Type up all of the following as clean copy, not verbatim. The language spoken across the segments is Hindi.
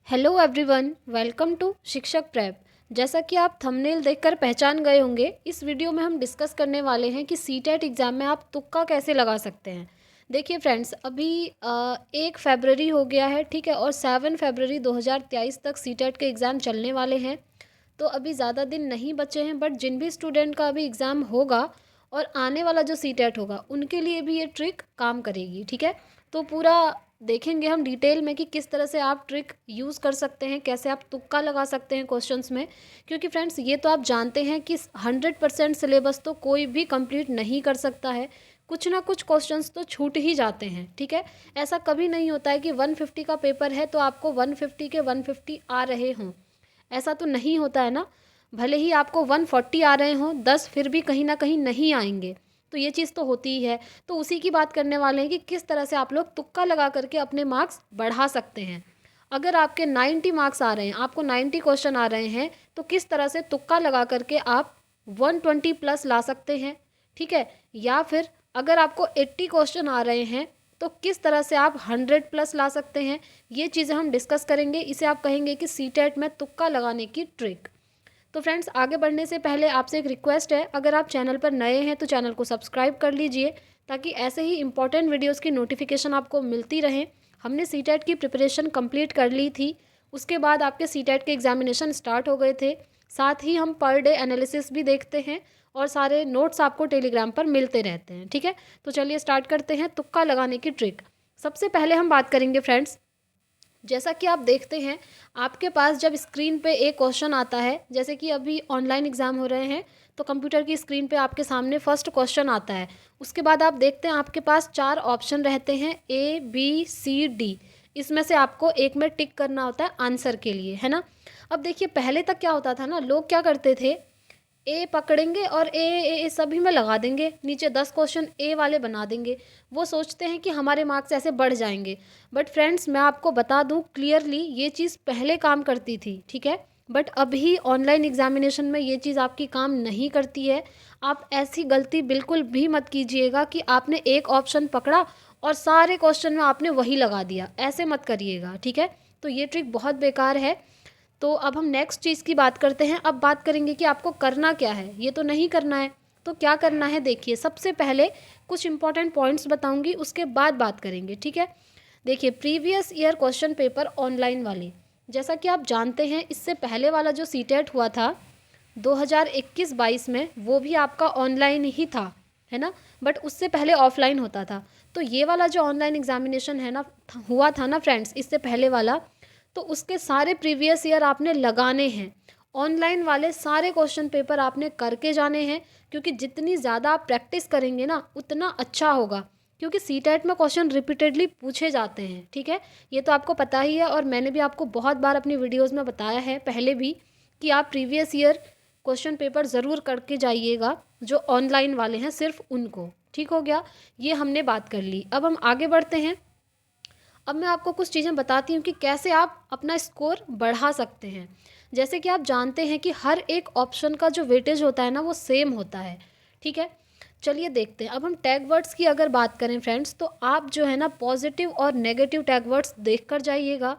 हेलो एवरीवन, वेलकम टू शिक्षक प्रेप। जैसा कि आप थंबनेल देखकर पहचान गए होंगे, इस वीडियो में हम डिस्कस करने वाले हैं कि सीटेट एग्ज़ाम में आप तुक्का कैसे लगा सकते हैं। देखिए फ्रेंड्स, अभी 1 फरवरी हो गया है, ठीक है, और 7 फरवरी 2023 तक सीटेट के एग्ज़ाम चलने वाले हैं। तो अभी ज़्यादा दिन नहीं बचे हैं, बट जिन भी स्टूडेंट का अभी एग्ज़ाम होगा और आने वाला जो सीटेट होगा उनके लिए भी ये ट्रिक काम करेगी, ठीक है। तो पूरा देखेंगे हम डिटेल में कि किस तरह से आप ट्रिक यूज़ कर सकते हैं, कैसे आप तुक्का लगा सकते हैं क्वेश्चंस में। क्योंकि फ्रेंड्स, ये तो आप जानते हैं कि 100% सिलेबस तो कोई भी कंप्लीट नहीं कर सकता है। कुछ ना कुछ क्वेश्चंस तो छूट ही जाते हैं, ठीक है। ऐसा कभी नहीं होता है कि 150 का पेपर है तो आपको 150 के 150 आ रहे हों। ऐसा तो नहीं होता है ना। भले ही आपको 140 आ रहे हों, 10 फिर भी कहीं ना कहीं नहीं आएंगे। तो ये चीज़ तो होती ही है। तो उसी की बात करने वाले हैं कि किस तरह से आप लोग तुक्का लगा करके अपने मार्क्स बढ़ा सकते हैं। अगर आपके 90 मार्क्स आ रहे हैं, आपको 90 क्वेश्चन आ रहे हैं, तो किस तरह से तुक्का लगा करके आप 120 प्लस ला सकते हैं, ठीक है। या फिर अगर आपको 80 क्वेश्चन आ रहे हैं तो किस तरह से आप 100 प्लस ला सकते हैं। ये चीज़ें हम डिस्कस करेंगे। इसे आप कहेंगे कि सीटेट में तुक्का लगाने की ट्रिक। तो फ्रेंड्स, आगे बढ़ने से पहले आपसे एक रिक्वेस्ट है, अगर आप चैनल पर नए हैं तो चैनल को सब्सक्राइब कर लीजिए, ताकि ऐसे ही इंपॉर्टेंट वीडियोस की नोटिफिकेशन आपको मिलती रहे। हमने सीटेट की प्रिपरेशन कंप्लीट कर ली थी, उसके बाद आपके सीटेट के एग्जामिनेशन स्टार्ट हो गए थे। साथ ही हम पर डे एनालिसिस भी देखते हैं और सारे नोट्स आपको टेलीग्राम पर मिलते रहते हैं, ठीक है। तो चलिए स्टार्ट करते हैं तुक्का लगाने की ट्रिक। सबसे पहले हम बात करेंगे फ्रेंड्स, जैसा कि आप देखते हैं आपके पास जब स्क्रीन पे एक क्वेश्चन आता है, जैसे कि अभी ऑनलाइन एग्ज़ाम हो रहे हैं, तो कंप्यूटर की स्क्रीन पे आपके सामने फर्स्ट क्वेश्चन आता है। उसके बाद आप देखते हैं आपके पास 4 ऑप्शन रहते हैं, ए बी सी डी। इसमें से आपको एक में टिक करना होता है आंसर के लिए, है ना। अब देखिए, पहले तक क्या होता था ना, लोग क्या करते थे, ए पकड़ेंगे और ए सभी में लगा देंगे, नीचे 10 क्वेश्चन ए वाले बना देंगे। वो सोचते हैं कि हमारे मार्क्स ऐसे बढ़ जाएंगे। बट फ्रेंड्स, मैं आपको बता दूं क्लियरली, ये चीज़ पहले काम करती थी, ठीक है। बट अभी ऑनलाइन एग्जामिनेशन में ये चीज़ आपकी काम नहीं करती है। आप ऐसी गलती बिल्कुल भी मत कीजिएगा कि आपने एक ऑप्शन पकड़ा और सारे क्वेश्चन में आपने वही लगा दिया। ऐसे मत करिएगा, ठीक है। तो ये ट्रिक बहुत बेकार है। तो अब हम नेक्स्ट चीज़ की बात करते हैं। अब बात करेंगे कि आपको करना क्या है। ये तो नहीं करना है, तो क्या करना है, देखिए सबसे पहले कुछ इंपॉर्टेंट पॉइंट्स बताऊंगी, उसके बाद बात करेंगे, ठीक है। देखिए, previous year question paper online वाले, जैसा कि आप जानते हैं, इससे पहले वाला जो सीटेट हुआ था 2021-22 में, वो भी आपका ऑनलाइन ही था, है ना। बट उससे पहले ऑफलाइन होता था। तो ये वाला जो ऑनलाइन एग्जामिनेशन है ना, हुआ था ना फ्रेंड्स, इससे पहले वाला, तो उसके सारे प्रीवियस ईयर आपने लगाने हैं। ऑनलाइन वाले सारे क्वेश्चन पेपर आपने करके जाने हैं, क्योंकि जितनी ज़्यादा आप प्रैक्टिस करेंगे ना, उतना अच्छा होगा। क्योंकि सीटेट में क्वेश्चन रिपीटेडली पूछे जाते हैं, ठीक है। ये तो आपको पता ही है, और मैंने भी आपको बहुत बार अपनी वीडियोज़ में बताया है पहले भी, कि आप प्रीवियस ईयर क्वेश्चन पेपर ज़रूर करके जाइएगा, जो ऑनलाइन वाले हैं सिर्फ उनको। ठीक हो गया, ये हमने बात कर ली। अब हम आगे बढ़ते हैं। अब मैं आपको कुछ चीज़ें बताती हूँ कि कैसे आप अपना स्कोर बढ़ा सकते हैं। जैसे कि आप जानते हैं कि हर एक ऑप्शन का जो वेटेज होता है ना, वो सेम होता है, ठीक है। चलिए देखते हैं। अब हम टैग वर्ड्स की अगर बात करें फ्रेंड्स, तो आप जो है ना, पॉजिटिव और नेगेटिव टैग वर्ड्स देख कर जाइएगा।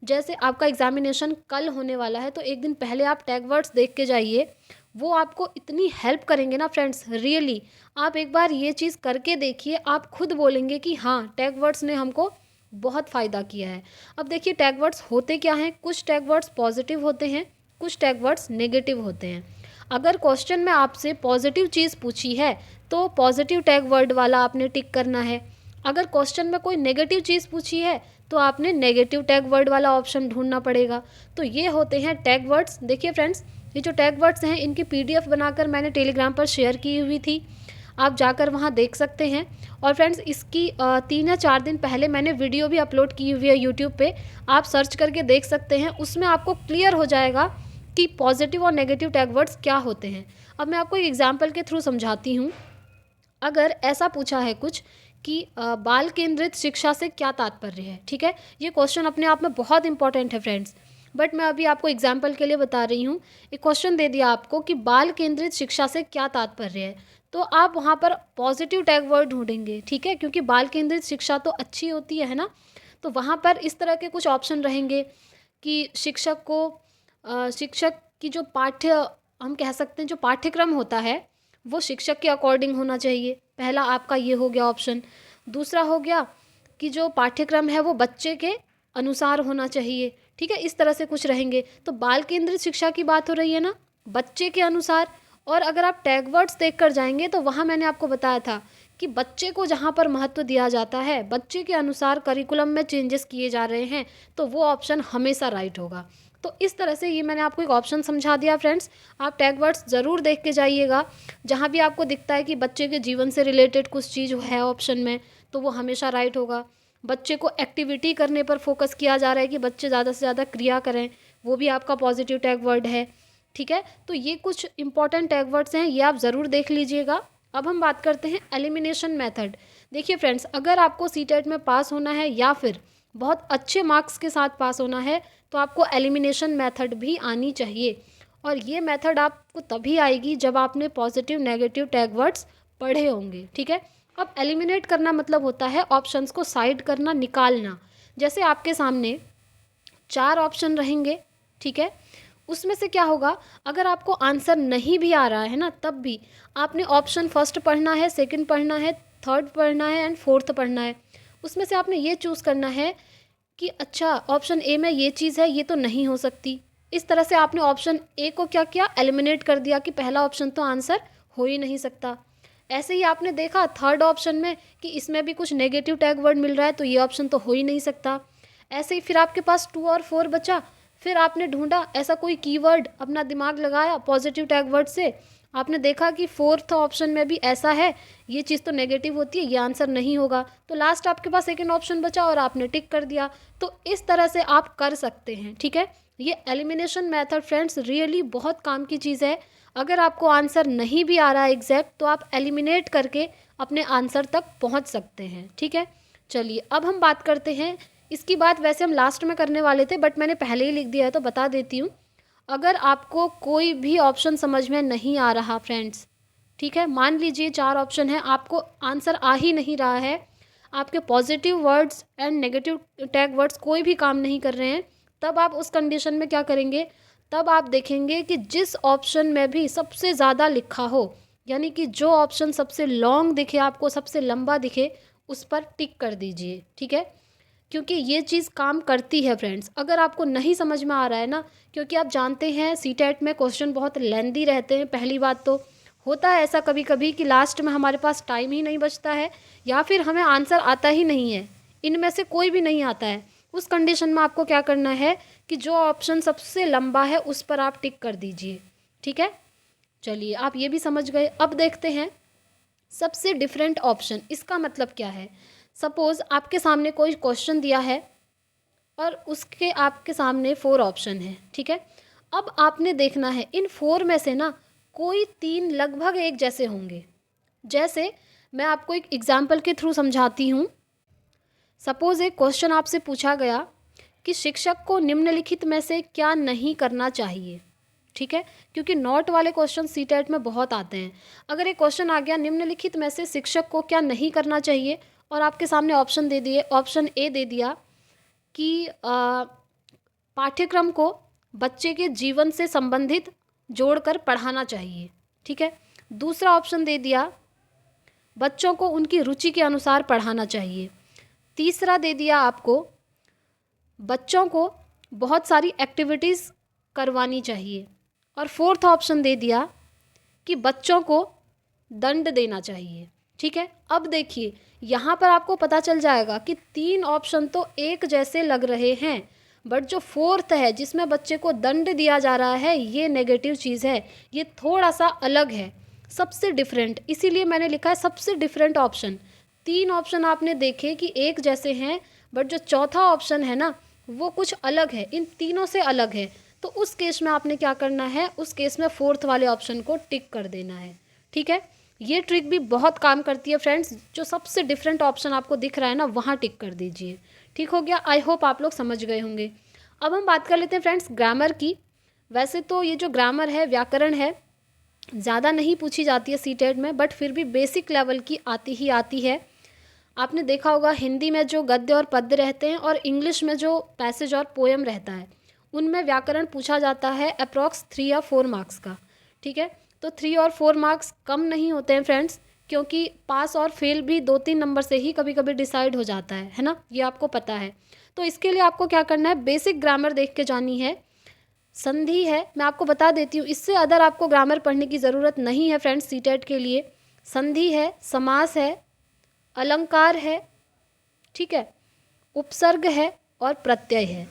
जैसे आपका एग्जामिनेशन कल होने वाला है, तो एक दिन पहले आप टैग वर्ड्स देख के जाइए। वो आपको इतनी हेल्प करेंगे ना फ्रेंड्स, रियली। आप एक बार ये चीज़ करके देखिए, आप खुद बोलेंगे कि हाँ, टैग वर्ड्स ने हमको बहुत फ़ायदा किया है। अब देखिए, टैग वर्ड्स होते क्या हैं। कुछ टैग वर्ड्स पॉजिटिव होते हैं, कुछ टैग वर्ड्स नेगेटिव होते हैं। अगर क्वेश्चन में आपसे पॉजिटिव चीज़ पूछी है, तो पॉजिटिव टैग वर्ड वाला आपने टिक करना है। अगर क्वेश्चन में कोई नेगेटिव चीज़ पूछी है, तो आपने नेगेटिव टैग वर्ड वाला ऑप्शन ढूंढना पड़ेगा। तो ये होते हैं टैग वर्ड्स। देखिए फ्रेंड्स, ये जो टैग वर्ड्स हैं, इनकी PDF बनाकर मैंने टेलीग्राम पर शेयर की हुई थी, आप जाकर वहाँ देख सकते हैं। और फ्रेंड्स, इसकी 3 या 4 दिन पहले मैंने वीडियो भी अपलोड की हुई है यूट्यूब पे, आप सर्च करके देख सकते हैं। उसमें आपको क्लियर हो जाएगा कि पॉजिटिव और नेगेटिव टैग वर्ड्स क्या होते हैं। अब मैं आपको एक एग्जांपल के थ्रू समझाती हूँ। अगर ऐसा पूछा है कुछ कि बाल केंद्रित शिक्षा से क्या तात्पर्य है, ठीक है। ये क्वेश्चन अपने आप में बहुत इंपॉर्टेंट है फ्रेंड्स, बट मैं अभी आपको एग्जाम्पल के लिए बता रही हूँ। एक क्वेश्चन दे दिया आपको कि बाल केंद्रित शिक्षा से क्या तात्पर्य है, तो आप वहाँ पर पॉजिटिव टैग वर्ड ढूंढेंगे, ठीक है, क्योंकि बाल केंद्रित शिक्षा तो अच्छी होती है ना। तो वहाँ पर इस तरह के कुछ ऑप्शन रहेंगे कि शिक्षक की जो हम कह सकते हैं जो पाठ्यक्रम होता है वो शिक्षक के अकॉर्डिंग होना चाहिए। पहला आपका ये हो गया ऑप्शन। दूसरा हो गया कि जो पाठ्यक्रम है वो बच्चे के अनुसार होना चाहिए। ठीक है, इस तरह से कुछ रहेंगे। तो बाल केंद्रित शिक्षा की बात हो रही है ना, बच्चे के अनुसार। और अगर आप टैग वर्ड्स देख कर जाएंगे तो वहाँ मैंने आपको बताया था कि बच्चे को जहाँ पर महत्व दिया जाता है, बच्चे के अनुसार करिकुलम में चेंजेस किए जा रहे हैं, तो वो ऑप्शन हमेशा राइट होगा। तो इस तरह से ये मैंने आपको एक ऑप्शन समझा दिया फ्रेंड्स। आप टैग वर्ड्स ज़रूर देख के जाइएगा। जहाँ भी आपको दिखता है कि बच्चे के जीवन से रिलेटेड कुछ चीज़ है ऑप्शन में, तो वो हमेशा राइट होगा। बच्चे को एक्टिविटी करने पर फोकस किया जा रहा है कि बच्चे ज़्यादा से ज़्यादा क्रिया करें, वो भी आपका पॉजिटिव टैग वर्ड है। ठीक है, तो ये कुछ इंपॉर्टेंट टैग वर्ड्स हैं, ये आप ज़रूर देख लीजिएगा। अब हम बात करते हैं एलिमिनेशन मेथड। देखिए फ्रेंड्स, अगर आपको सीटेट में पास होना है या फिर बहुत अच्छे मार्क्स के साथ पास होना है तो आपको एलिमिनेशन मेथड भी आनी चाहिए। और ये मेथड आपको तभी आएगी जब आपने पॉजिटिव नेगेटिव टैग वर्ड्स पढ़े होंगे। ठीक है, अब एलिमिनेट करना मतलब होता है ऑप्शंस को साइड करना, निकालना। जैसे आपके सामने 4 ऑप्शन रहेंगे, ठीक है, उसमें से क्या होगा, अगर आपको आंसर नहीं भी आ रहा है ना, तब भी आपने ऑप्शन फर्स्ट पढ़ना है, सेकंड पढ़ना है, थर्ड पढ़ना है एंड फोर्थ पढ़ना है। उसमें से आपने ये चूज़ करना है कि अच्छा ऑप्शन ए में ये चीज़ है, ये तो नहीं हो सकती। इस तरह से आपने ऑप्शन ए को क्या किया, एलिमिनेट कर दिया कि पहला ऑप्शन तो आंसर हो ही नहीं सकता। ऐसे ही आपने देखा थर्ड ऑप्शन में कि इसमें भी कुछ नेगेटिव टैग वर्ड मिल रहा है, तो ये ऑप्शन तो हो ही नहीं सकता। ऐसे ही फिर आपके पास 2 और 4 बचा। फिर आपने ढूंढा ऐसा कोई कीवर्ड, अपना दिमाग लगाया पॉजिटिव टैग वर्ड से, आपने देखा कि फोर्थ ऑप्शन में भी ऐसा है, ये चीज़ तो नेगेटिव होती है, ये आंसर नहीं होगा। तो लास्ट आपके पास सेकंड ऑप्शन बचा और आपने टिक कर दिया। तो इस तरह से आप कर सकते हैं। ठीक है, ये एलिमिनेशन मेथड फ्रेंड्स रियली बहुत काम की चीज़ है। अगर आपको आंसर नहीं भी आ रहा है एग्जैक्ट, तो आप एलिमिनेट करके अपने आंसर तक पहुंच सकते हैं। ठीक है, चलिए अब हम बात करते हैं। इसकी बात वैसे हम लास्ट में करने वाले थे, बट मैंने पहले ही लिख दिया है तो बता देती हूँ। अगर आपको कोई भी ऑप्शन समझ में नहीं आ रहा फ्रेंड्स, ठीक है, मान लीजिए 4 ऑप्शन है, आपको आंसर आ ही नहीं रहा है, आपके positive words and negative tag words कोई भी काम नहीं कर रहे हैं, तब आप उस कंडीशन में क्या करेंगे, तब आप देखेंगे कि जिस ऑप्शन में भी सबसे ज़्यादा लिखा हो, यानी कि जो ऑप्शन सबसे लॉन्ग दिखे, आपको सबसे लंबा दिखे, उस पर टिक कर दीजिए। ठीक है, क्योंकि ये चीज़ काम करती है फ्रेंड्स। अगर आपको नहीं समझ में आ रहा है ना, क्योंकि आप जानते हैं सीटेट में क्वेश्चन बहुत लेंदी रहते हैं। पहली बात तो होता है ऐसा कभी कभी कि लास्ट में हमारे पास टाइम ही नहीं बचता है, या फिर हमें आंसर आता ही नहीं है, इनमें से कोई भी नहीं आता है। उस कंडीशन में आपको क्या करना है कि जो ऑप्शन सबसे लंबा है उस पर आप टिक कर दीजिए। ठीक है, चलिए आप ये भी समझ गए। अब देखते हैं सबसे डिफरेंट ऑप्शन, इसका मतलब क्या है। सपोज़ आपके सामने कोई क्वेश्चन दिया है और उसके आपके सामने 4 ऑप्शन है। ठीक है, अब आपने देखना है इन 4 में से ना कोई 3 लगभग एक जैसे होंगे। जैसे मैं आपको एक एग्जाम्पल के थ्रू समझाती हूँ। सपोज़ एक क्वेश्चन आपसे पूछा गया कि शिक्षक को निम्नलिखित में से क्या नहीं करना चाहिए। ठीक है, क्योंकि नोट वाले क्वेश्चन सीटेट में बहुत आते हैं। अगर एक क्वेश्चन आ गया निम्नलिखित में से शिक्षक को क्या नहीं करना चाहिए, और आपके सामने ऑप्शन दे दिए, ऑप्शन ए दे दिया कि पाठ्यक्रम को बच्चे के जीवन से संबंधित जोड़कर पढ़ाना चाहिए। ठीक है, दूसरा ऑप्शन दे दिया बच्चों को उनकी रुचि के अनुसार पढ़ाना चाहिए। तीसरा दे दिया आपको बच्चों को बहुत सारी एक्टिविटीज़ करवानी चाहिए। और फोर्थ ऑप्शन दे दिया कि बच्चों को दंड देना चाहिए। ठीक है, अब देखिए यहाँ पर आपको पता चल जाएगा कि 3 ऑप्शन तो एक जैसे लग रहे हैं, बट जो फोर्थ है जिसमें बच्चे को दंड दिया जा रहा है, ये नेगेटिव चीज़ है, ये थोड़ा सा अलग है, सबसे डिफरेंट। इसीलिए मैंने लिखा है सबसे डिफरेंट ऑप्शन। 3 ऑप्शन आपने देखे कि एक जैसे हैं, बट जो चौथा ऑप्शन है ना वो कुछ अलग है, इन तीनों से अलग है। तो उस केस में आपने क्या करना है, उस केस में फोर्थ वाले ऑप्शन को टिक कर देना है। ठीक है, ये ट्रिक भी बहुत काम करती है फ्रेंड्स। जो सबसे डिफरेंट ऑप्शन आपको दिख रहा है ना, वहाँ टिक कर दीजिए। ठीक हो गया, आई होप आप लोग समझ गए होंगे। अब हम बात कर लेते हैं फ्रेंड्स ग्रामर की। वैसे तो ये जो ग्रामर है, व्याकरण है, ज़्यादा नहीं पूछी जाती है सीटेट में, बट फिर भी बेसिक लेवल की आती ही आती है। आपने देखा होगा हिंदी में जो गद्य और पद्य रहते हैं और इंग्लिश में जो पैसेज और पोएम रहता है, उनमें व्याकरण पूछा जाता है अप्रॉक्स 3 या 4 मार्क्स का। ठीक है, तो 3 और 4 मार्क्स कम नहीं होते हैं फ्रेंड्स, क्योंकि पास और फेल भी 2-3 नंबर से ही कभी कभी डिसाइड हो जाता है ना, ये आपको पता है। तो इसके लिए आपको क्या करना है, बेसिक ग्रामर देख के जानी है। संधि है, मैं आपको बता देती हूँ, इससे अदर आपको ग्रामर पढ़ने की ज़रूरत नहीं है फ्रेंड्स सीटेट के लिए। संधि है, समास है, अलंकार है, ठीक है, उपसर्ग है और प्रत्यय है।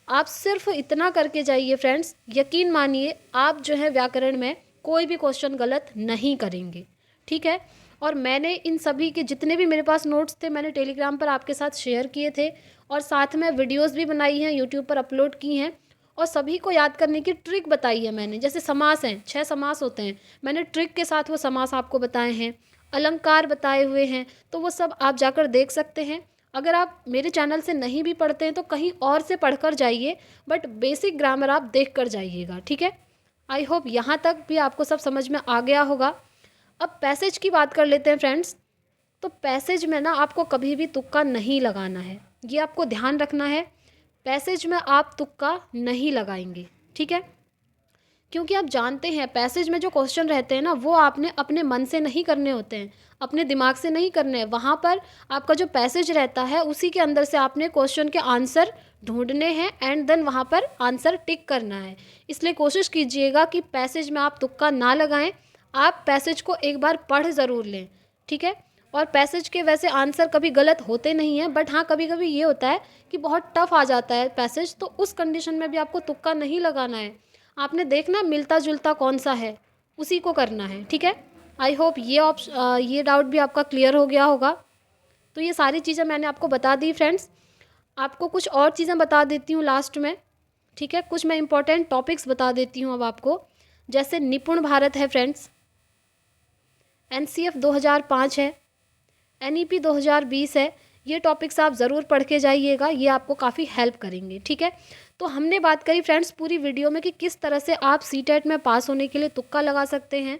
आप सिर्फ इतना करके जाइए फ्रेंड्स, यकीन मानिए आप जो है व्याकरण में कोई भी क्वेश्चन गलत नहीं करेंगे। ठीक है, और मैंने इन सभी के जितने भी मेरे पास नोट्स थे मैंने टेलीग्राम पर आपके साथ शेयर किए थे, और साथ में वीडियोस भी बनाई हैं, यूट्यूब पर अपलोड की हैं, और सभी को याद करने की ट्रिक बताई है मैंने। जैसे समास हैं, 6 समास होते हैं, मैंने ट्रिक के साथ वो समास आपको बताए हैं, अलंकार बताए हुए हैं, तो वो सब आप जाकर देख सकते हैं। अगर आप मेरे चैनल से नहीं भी पढ़ते हैं तो कहीं और से पढ़कर जाइए, बट बेसिक ग्रामर आप देख कर जाइएगा। ठीक है, आई होप यहाँ तक भी आपको सब समझ में आ गया होगा। अब पैसेज की बात कर लेते हैं फ्रेंड्स। तो पैसेज में ना आपको कभी भी तुक्का नहीं लगाना है, ये आपको ध्यान रखना है। पैसेज में आप तुक्का नहीं लगाएंगे, ठीक है, क्योंकि आप जानते हैं पैसेज में जो क्वेश्चन रहते हैं ना वो आपने अपने मन से नहीं करने होते हैं, अपने दिमाग से नहीं करने हैं। वहाँ पर आपका जो पैसेज रहता है उसी के अंदर से आपने क्वेश्चन के आंसर ढूंढने हैं एंड देन वहाँ पर आंसर टिक करना है। इसलिए कोशिश कीजिएगा कि पैसेज में आप तुक्का ना लगाएं, आप पैसेज को एक बार पढ़ ज़रूर लें। ठीक है, और पैसेज के वैसे आंसर कभी गलत होते नहीं हैं, बट हाँ कभी कभी ये होता है कि बहुत टफ आ जाता है पैसेज, तो उस कंडीशन में भी आपको तुक्का नहीं लगाना है। आपने देखना मिलता जुलता कौन सा है उसी को करना है। ठीक है, आई होप ये डाउट भी आपका क्लियर हो गया होगा। तो ये सारी चीज़ें मैंने आपको बता दी फ्रेंड्स। आपको कुछ और चीज़ें बता देती हूँ लास्ट में। ठीक है, कुछ मैं इंपॉर्टेंट टॉपिक्स बता देती हूँ अब आपको। जैसे निपुण भारत है फ्रेंड्स, NCF 2005 है, NEP 2020 है, ये टॉपिक्स आप ज़रूर पढ़ के जाइएगा, ये आपको काफ़ी हेल्प करेंगे। ठीक है, तो हमने बात करी फ्रेंड्स पूरी वीडियो में कि किस तरह से आप सीटेट में पास होने के लिए तुक्का लगा सकते हैं।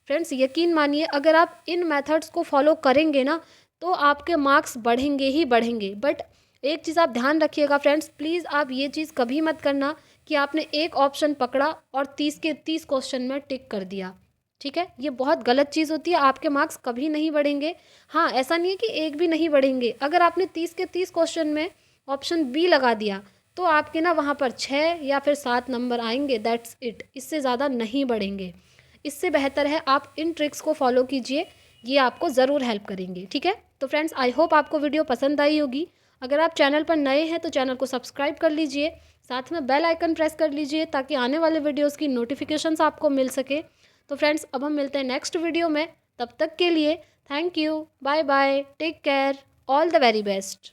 फ्रेंड्स यकीन मानिए अगर आप इन मेथड्स को फॉलो करेंगे ना तो आपके मार्क्स बढ़ेंगे ही बढ़ेंगे। बट एक चीज़ आप ध्यान रखिएगा फ्रेंड्स, प्लीज़ आप ये चीज़ कभी मत करना कि आपने एक ऑप्शन पकड़ा और 30 के 30 क्वेश्चन में टिक कर दिया। ठीक है, ये बहुत गलत चीज़ होती है, आपके मार्क्स कभी नहीं बढ़ेंगे। हाँ ऐसा नहीं है कि एक भी नहीं बढ़ेंगे, अगर आपने 30 के 30 क्वेश्चन में ऑप्शन बी लगा दिया तो आपके ना वहाँ पर 6 या फिर 7 नंबर आएंगे, दैट्स इट, इससे ज़्यादा नहीं बढ़ेंगे। इससे बेहतर है आप इन ट्रिक्स को फॉलो कीजिए, ये आपको ज़रूर हेल्प करेंगे। ठीक है, तो फ्रेंड्स आई होप आपको वीडियो पसंद आई होगी। अगर आप चैनल पर नए हैं तो चैनल को सब्सक्राइब कर लीजिए, साथ में बेल आइकन प्रेस कर लीजिए ताकि आने वाले वीडियोज़ की नोटिफिकेशंस आपको मिल सके। तो फ्रेंड्स अब हम मिलते हैं नेक्स्ट वीडियो में, तब तक के लिए thank you, bye bye, take care, all the very best.